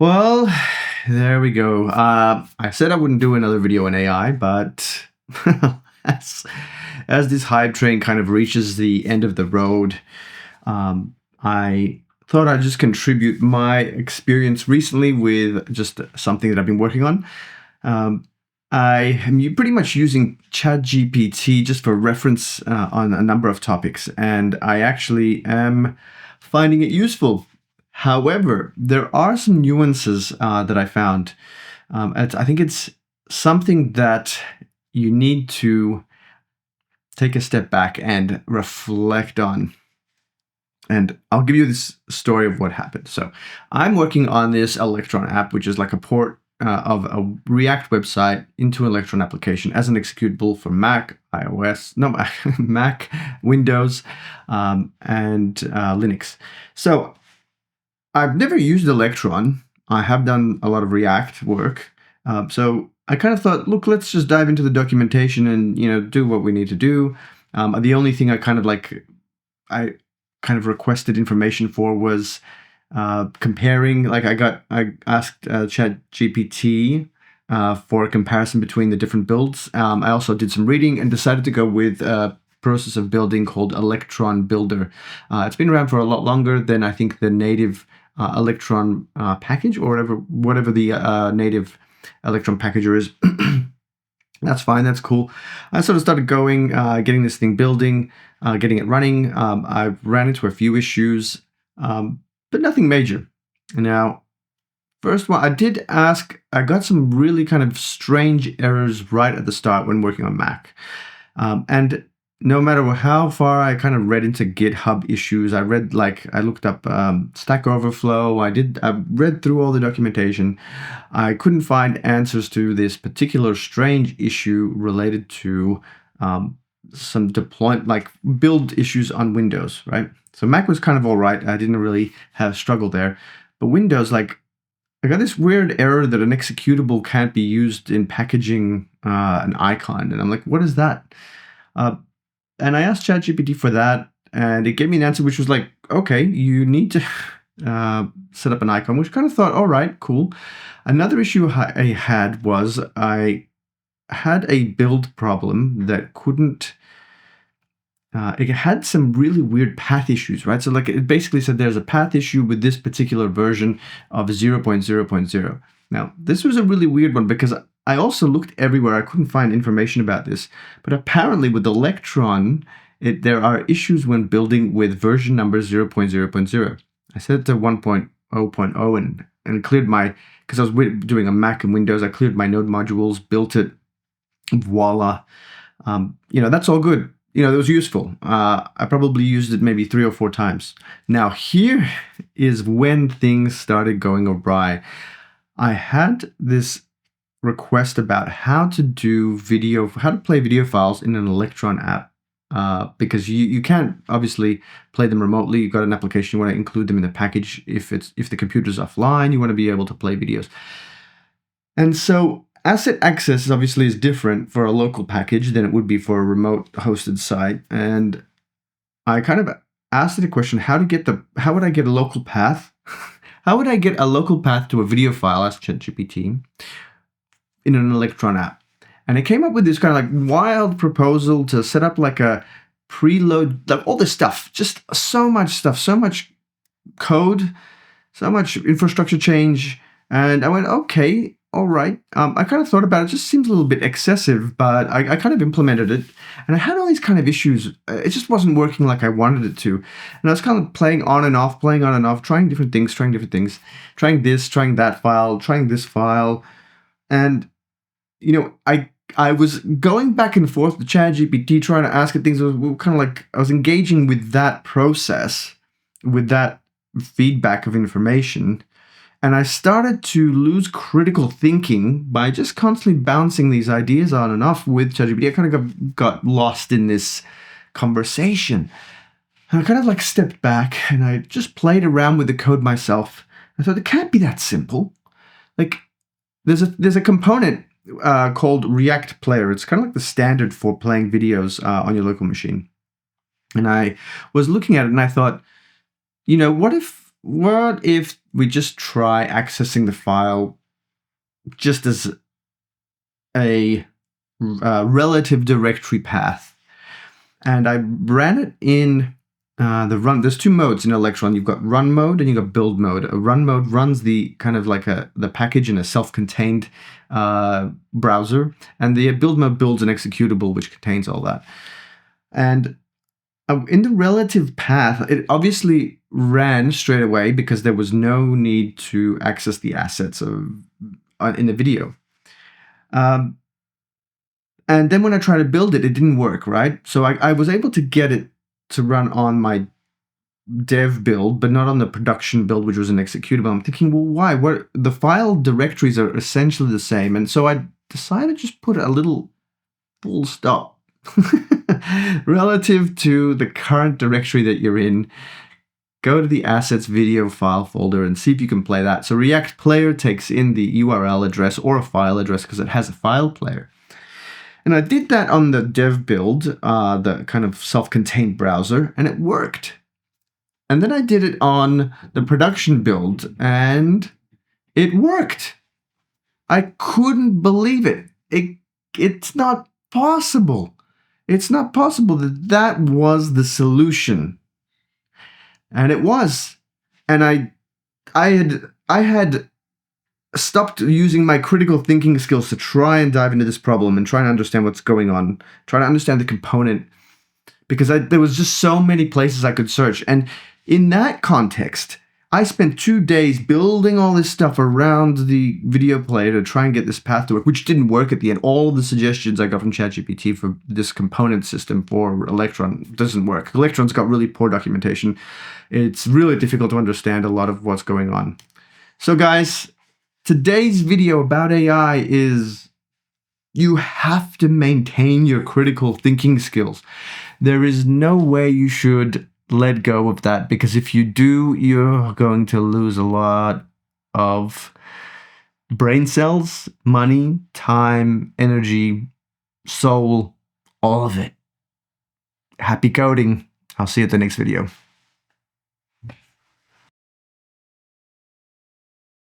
Well, there we go. I said I wouldn't do another video on AI, but as, as this hype train kind of reaches the end of the road, I thought I'd just contribute my experience recently with just something that I've been working on. Um, I am pretty much using ChatGPT just for reference on a number of topics, and I actually am finding it useful. However, there are some nuances that I found. I think it's something that you need to take a step back and reflect on. And I'll give you this story of what happened. So, I'm working on this Electron app, which is like a port of a React website into an Electron application as an executable for Mac, iOS, no, Mac, Windows, and Linux. So, I've never used Electron. I have done a lot of React work. So I kind of thought, look, let's just dive into the documentation and do what we need to do. The only thing I kind of requested information for was comparing. Like I asked ChatGPT for a comparison between the different builds. I also did some reading and decided to go with a process of building called Electron Builder. It's been around for a lot longer than I think the native Electron package, or whatever the native Electron packager is. That's fine. That's cool. I sort of started going, getting this thing building, getting it running. I ran into a few issues, but nothing major. Now, first one, I got some really kind of strange errors right at the start when working on Mac. And no matter how far I kind of read into GitHub issues, I looked up Stack Overflow. I read through all the documentation. I couldn't find answers to this particular strange issue related to some deployment, like build issues on Windows, right? So Mac was kind of all right. I didn't really have struggle there. But Windows, I got this weird error that an executable can't be used in packaging an icon. And I'm like, what is that? And I asked ChatGPT for that, and it gave me an answer which was like, okay, you need to set up an icon, which kind of thought, all right, cool. Another issue I had was I had a build problem that couldn't. It had some really weird path issues, right? So it basically said there's a path issue with this particular version of 0.0.0. Now, this was a really weird one because I also looked everywhere. I couldn't find information about this. But apparently with Electron, there are issues when building with version number 0.0.0. I set it to 1.0.0 and cleared because I was doing a Mac and Windows, I cleared my node modules, built it, voila. That's all good. It was useful. I probably used it maybe 3 or 4 times. Now, here is when things started going awry. I had this request about how to play video files in an Electron app. Because you can't obviously play them remotely. You've got an application, you want to include them in the package. If the computer's offline, you want to be able to play videos. And so asset access obviously is different for a local package than it would be for a remote hosted site. And I kind of asked it a question: how would I get a local path? How would I get a local path to a video file? Asked ChatGPT in an Electron app. And it came up with this kind of wild proposal to set up a preload, all this stuff, just so much stuff, so much code, so much infrastructure change. And I went, okay, all right. I kind of thought about it. It just seems a little bit excessive, but I kind of implemented it. And I had all these kind of issues. It just wasn't working like I wanted it to. And I was kind of playing on and off, trying different things, trying this, trying that file, trying this file. And, I was going back and forth with ChatGPT, trying to ask it things. I was engaging with that process, with that feedback of information. And I started to lose critical thinking by just constantly bouncing these ideas on and off with ChatGPT. I kind of got lost in this conversation. And I kind of stepped back and I just played around with the code myself. I thought, it can't be that simple. There's a component called React Player. It's kind of like the standard for playing videos on your local machine. And I was looking at it and I thought, what if we just try accessing the file just as a relative directory path? And I ran it in the run. There's two modes in Electron. You've got run mode and you've got build mode. A run mode runs the kind of like the package in a self-contained browser, and the build mode builds an executable which contains all that. And in the relative path, it obviously ran straight away because there was no need to access the assets in the video. And then when I tried to build it, it didn't work, right? So I was able to get it to run on my dev build, but not on the production build, which was an executable. I'm thinking, well, why? What? The file directories are essentially the same. And so I decided to just put a little full stop relative to the current directory that you're in. Go to the assets video file folder and see if you can play that. So React Player takes in the URL address or a file address because it has a file player. And I did that on the dev build, the kind of self-contained browser, and it worked. And then I did it on the production build, and it worked. I couldn't believe it. It's not possible. It's not possible that that was the solution. And it was. And I had stopped using my critical thinking skills to try and dive into this problem and try and understand what's going on, try to understand the component, because there was just so many places I could search. And in that context, I spent 2 days building all this stuff around the video player to try and get this path to work, which didn't work at the end. All of the suggestions I got from ChatGPT for this component system for Electron doesn't work. Electron's got really poor documentation. It's really difficult to understand a lot of what's going on. So guys, today's video about AI is you have to maintain your critical thinking skills. There is no way you should let go of that, because if you do, you're going to lose a lot of brain cells, money, time, energy, soul, all of it. Happy coding. I'll see you at the next video.